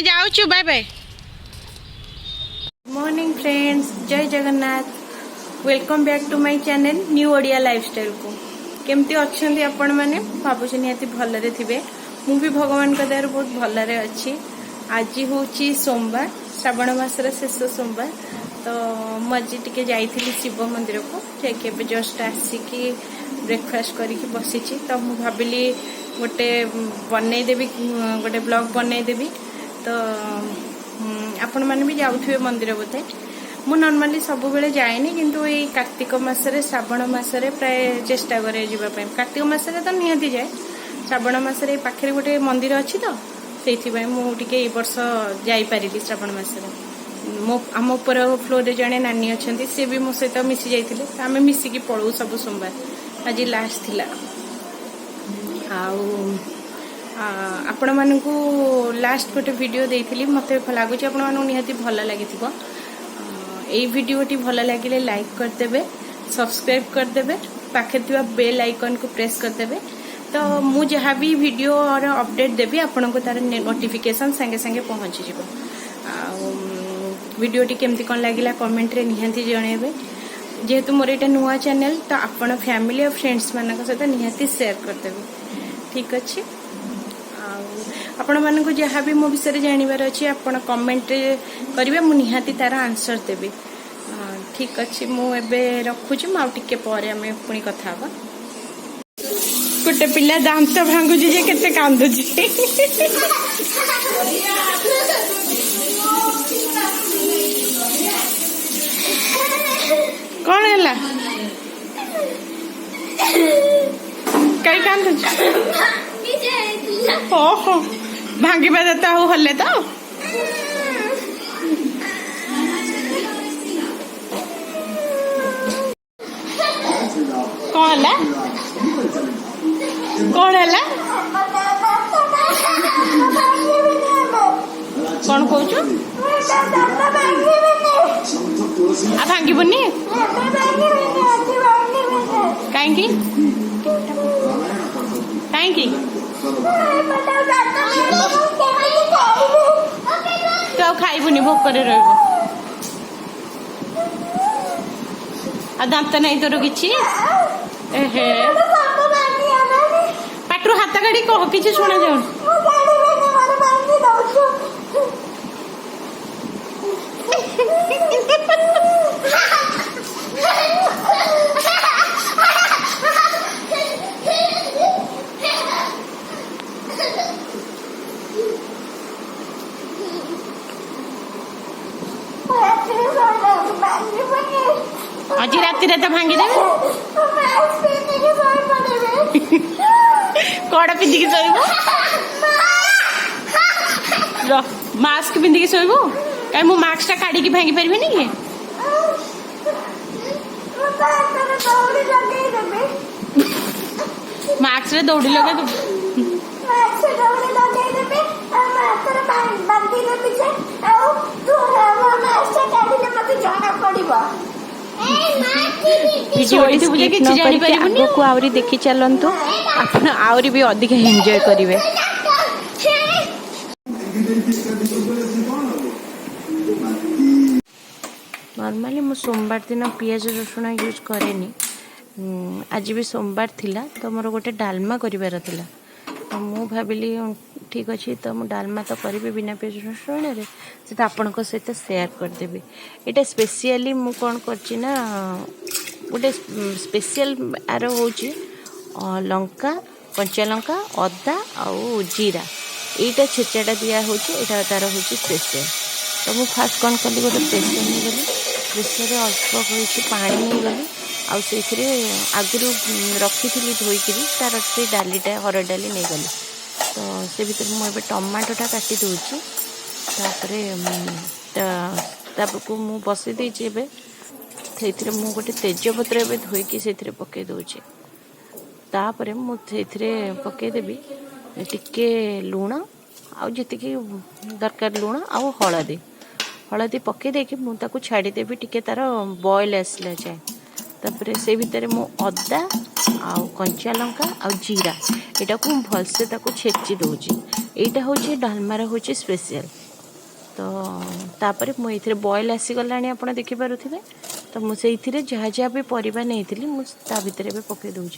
आमे जाऊचु bye bye. Morning friends, जय Jagannath. Welcome back to my channel new Odia lifestyle को। केमती अच्छे आपण मैंने भावुँ निहाती भलरे थे। मु भी भगवान का दयार बहुत भलरे अच्छी। आज हूँ सोमवार, श्रावण मासर शेष सोमवार। तो मुझे टी जाइली शिव मंदिर को जाके जस्ट आसिकी ब्रेकफास्ट करके बसी। तो मुझे भाविली गोटे बनईदेवी, गोटे ब्लॉग बनईदेवी। तो आपण मैंने भी जाऊे मंदिर बोधे। मु नॉर्मली सब बेले जाएनी, किंतु ये कार्तिक मासरे श्रावण मासरे प्राय चेष्टा करे जीवाई। कार्तिक मासरे तो निहाती जाए, श्रावण मासरे पाखे गोटे मंदिर अच्छी तो से मुझे वर्ष जापारि श्रावण मासरे। मो आम उपर फ्लोर रे जड़े नानी अच्छा, सी भी मो सहित मिसी जाते। आम मिसिकी पलू सब सोमवार। आज लास्ट थिला। आपण मानकू लास्ट गोटे वीडियो देइथिली, मते लागुची आपण मानकू निहाती भल लागिथिबो। एई वीडियोटी भल लागिले लाइक करदेबे, सब्सक्राइब करदेबे, पाखे थिबा बेल आइकन को प्रेस करदेबे। तो मु जहाँ भी वीडियो और अपडेट देबी आपण को तार नोटिफिकेशन संगे संगे पहुँची जिवो। वीडियोटी केमती कौन लगिला कमेंट रे निहाती जणेबे। जेहेतु मोर एटा नुआ चैनल, तो आपण फैमिली और फ्रेंड्स मानक सहित निहाती शेयर करदेबे। ठीक अच्छे। आपण मानक जहाँ भी मो विषय जानवर अच्छी आपण कमेंट करेंगे, मु निहाती तार आंसर देवी। ठीक अच्छे। मुझे रखुची, मुझे पर आम पुणी कथा हवा। गोटे पिला दांत भांगुची जे केते कांदुची। कौन है कई कांदुची? ओहो, भांगी देता हूँ हल्ले तो कौन है? कौन है? कौन कहू? आ भांगी बुनी कहीं तो खाइबुनी, भोक करे रहिबो। आ दांत नहीं तोर किछि? एहे, पाटरू हाथ गाड़ी कह किछि सुना जाउ। आज राति तो भांगी दे कड़ा पिंधिकी शोब, मास्क पिंधिकी शोब। कहीं मु मास्क टा काढ़ी भांगी पारि कि? मास्क रे दौड़ी लगे आगको आवरी देखी चलतु, आप आवरी भी अधिक एंजॉय करेंगे। नॉर्मली मु सोमवार दिन पियाज रसुण यूज करेनी। आज भी सोमवार थिला, तो मोर गोटे डालमा करिवार थिला। तो मु भाविली ठीक अच्छे, तो मु डालमा तो करी बिना पियाज रसुण रे, से आपन सहित शेयर करदेवी। यहाँ स्पेशली मु कौन करछि ना, गोटे स्पेशल आर होची लंका, कंचा लंका, अदा आउ जीरा, यहीटा छेचाटा दिया होची। एटा तार होची स्पेशल। तो मु फास्ट कौन कली, गोटे प्रेसर नहीं गली, प्रेसर अल्प होची पानी नहीं गली, आउ से आगुरी रखी थी धोईकी तार से डालीटा हरड़ डाली नहीं गली। तो से भीतर मुझे टमाटोटा काटी दूची। तापर मु बसई देछि। एबे से मु गोटे तेजपत्र एबे धोईकी से पकई दूची। तापर मु से पकई देबी टिके लुण आउ जी दरकार लुण आउ हलदी हलदी पकई देकी मु ताकू छाड़ी देबी टिके तार बॉयल आसला जाए। तापर से भितर मु अदा आउ कंचा लंका आउ जीरा एटा को भलसे ताकू छेची दोची। एटा होची डालमार होची स्पेशल। तो तापर मुझे बॉयल आसीगलानी आप देखिपे। तो मुझे जहाँ जहाँ भी परिबा नहीं मुझे भितर भी पकई दूँ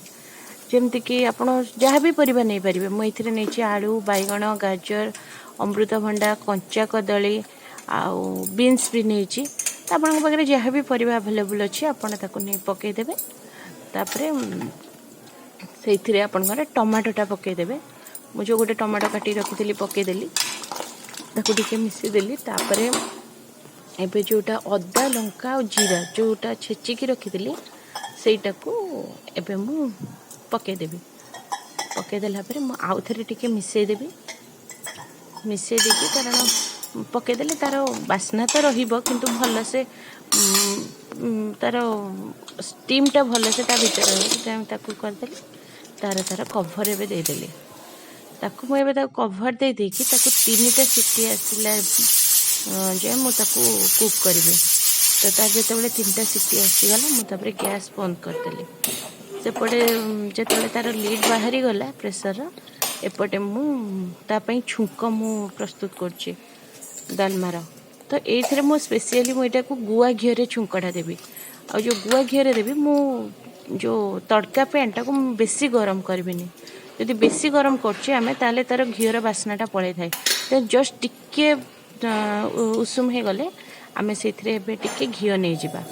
जमतीकि आप जहाँ भी परिबा नहीं पारे। मुझे नहीं आलू बैगण गाजर अमृतभंडा कंचा कदली आउ बीन्स भी नहीं आपण पाखे जहाँ भी परिबा अवेलेबल अच्छी आपड़ नहीं पकईदेवे। तापर से आपंकर टमाटोटा पकईदेवे। मुझे जो गोटे टमाटो काटी रखी पकईदेली ताकू मिसेदेली। तापर एबे जोटा अदा लंका और जीरा जोटा छेचिकी रखी सेटा को एबे मु पकईदेवी। पकईदेला आउ थे टिके मिसेदेवी। मिसे देकी कारण पकईदेले तार बास्ना तो रहिबो किंतु भल से तार स्टीमटा भल से भीतर करदेली। तार कभर एवं देदेली ताकू मुझे कभर दे देकी ताकू 3टा सीटी आसला जे मुझे कुक करी। तो तार जो 3टा सीटी आसीगला मुझे गैस बंद करदेली। सेपटे जो तार लीड बाहरी गला प्रेसर एपटे मुझे छुंक मु प्रस्तुत कर डालमार। तो ये मु स्पेशली मुझे गुआ घी छुंकटा देवी। आ जो गुआ घी देवी मु जो तड़का पैनटा को बेसी गरम करबिनी। यदि बेसी गरम करें ताले तार घीर बास्नाटा पड़े थाए। तो जस्ट टिके उषुम हो गले आम से टिके घी नहीं जावा।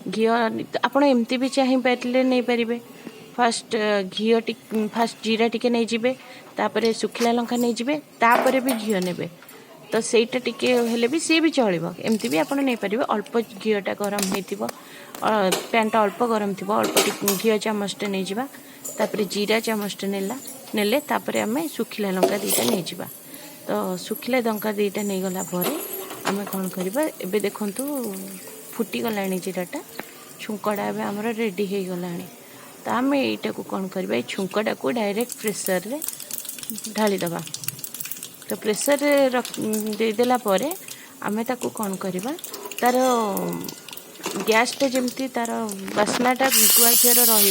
घी आप एमती भी चाह पारे नहीं पारे। फास्ट घी फास्ट जीरा टिके नहीं जीवे तापर सुखिला लंका नहीं जीवे तापर भी घी ने। तो सहीटा टिके हेले भी सी भी चलो एमती भी आप नहीं पारे। अल्प घीटा गरम हो पैनटा अल्प गरम थी अल्प घी चामचटे नहीं जावा। तापर जीरा चामचटे नेले तापर आम सुखिला लंका 2टा नहीं जावा। तो सुखिला लंका 2टा नहीं गला आम कौन करवा एबे देखंतु फुटी गलानी जीराटा छुंकड़ा एबे हमर रेडी हो गलानी। तो आम यहीटा को कौन करवा छुंकटा को डायरेक्ट प्रेसर रे ढाली दबा। तो प्रेसर देदेला परे आम ताकू कौन करवा तार गैसटा जमती तार बास्नाटा गुआ घीर रही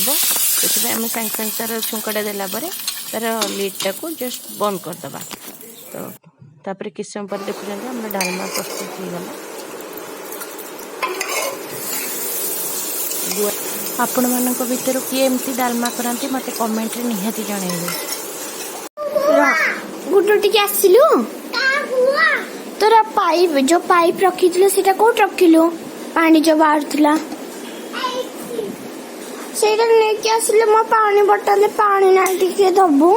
आम सांगे सांगे तार छुंकटा देला परे तार लिडटा को जस्ट बंद करदबा। तो तापर किस समय पर देखुं आम डालमा प्रस्तुत हो गला। आपण मानक भितर किए एमती डालमा करती मते कमेंट रे निहाती जणैबे। गुटो टिके आसिलु तोरा पाइप जो पाइप रखिथिलो सेटा कोट रखिलो पानी जो बाहरथिला सेटा लेके आसिले म पानी बोतल पानी ना टिके दबु।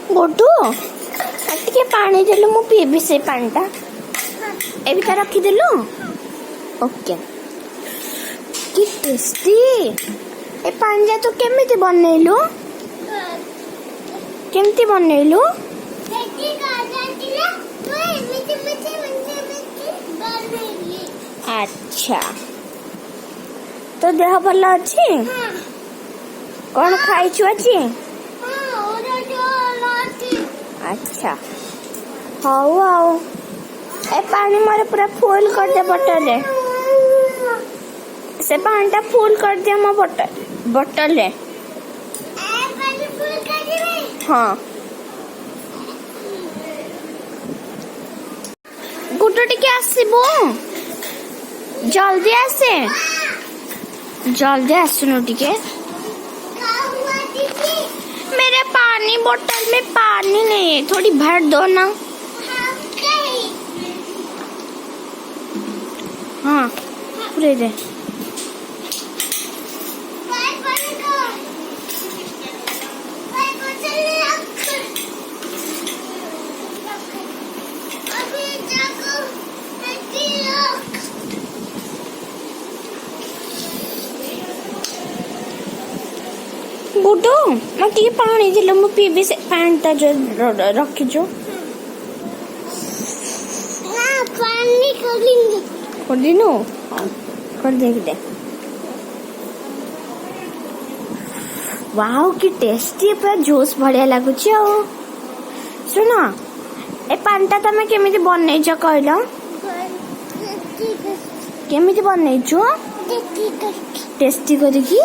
गोटू टिके पानी देलु मु पीबी से पानीटा ए भी रखी देलु। ओके कि टेस्टी ए पानी तो केमिति बनैलु केमिति बनैलु अच्छा तो देह भल अच्छी कौन खाइछु अच्छी अच्छा हाउ आओ ए पानी मारे पूरा फुल कर दे बोतल से पानीटा फुल कर दे मो बोतल हाँ गुटो टिके आसीबो जल्दी आसे जल्दी आसुनो टिके मेरे पानी बोतल में पानी नहीं है थोड़ी भर दो ना। हाँ पूरे दे गुटू मैं टी पानी दिल मु पीबी से पानीटा जो रखी जो पानी कर दिनो कर देख दे वाओ कि टेस्टी पूरा जूस बढ़िया लगुच। सुन ए पानटा तमे केमिति बनैछ कहलो केमिति बनैछ टेस्टी करिकी।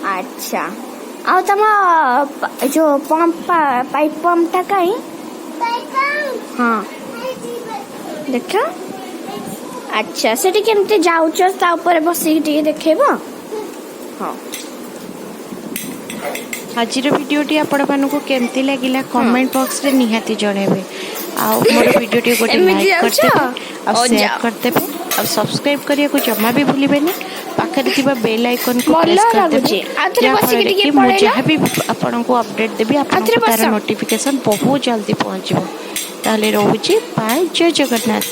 अच्छा आ तम जो पंप पाइप पंपटा कहीं हाँ देख। अच्छा सेठी केमते जाउछ ता ऊपर बसिक टिके देखैबो। हाँ आज भिडियोटी आपण मानक केमती लगिला कमेंट बॉक्स रे निहाती जणेबे। आ मोर भिडियोटी गोटे लाइक करते आ शेयर करते आ सब्सक्राइब करिया को जमा भी भूलिबेनी। पाखरे थिबा बेल आइकन को प्रेस कर देबे कि मु जहाँ भी आपण को अपडेट देबी आपण को तार नोटिफिकेशन बहुत जल्दी पहुंचबो। ताले रहूची बाय जय जगन्नाथ।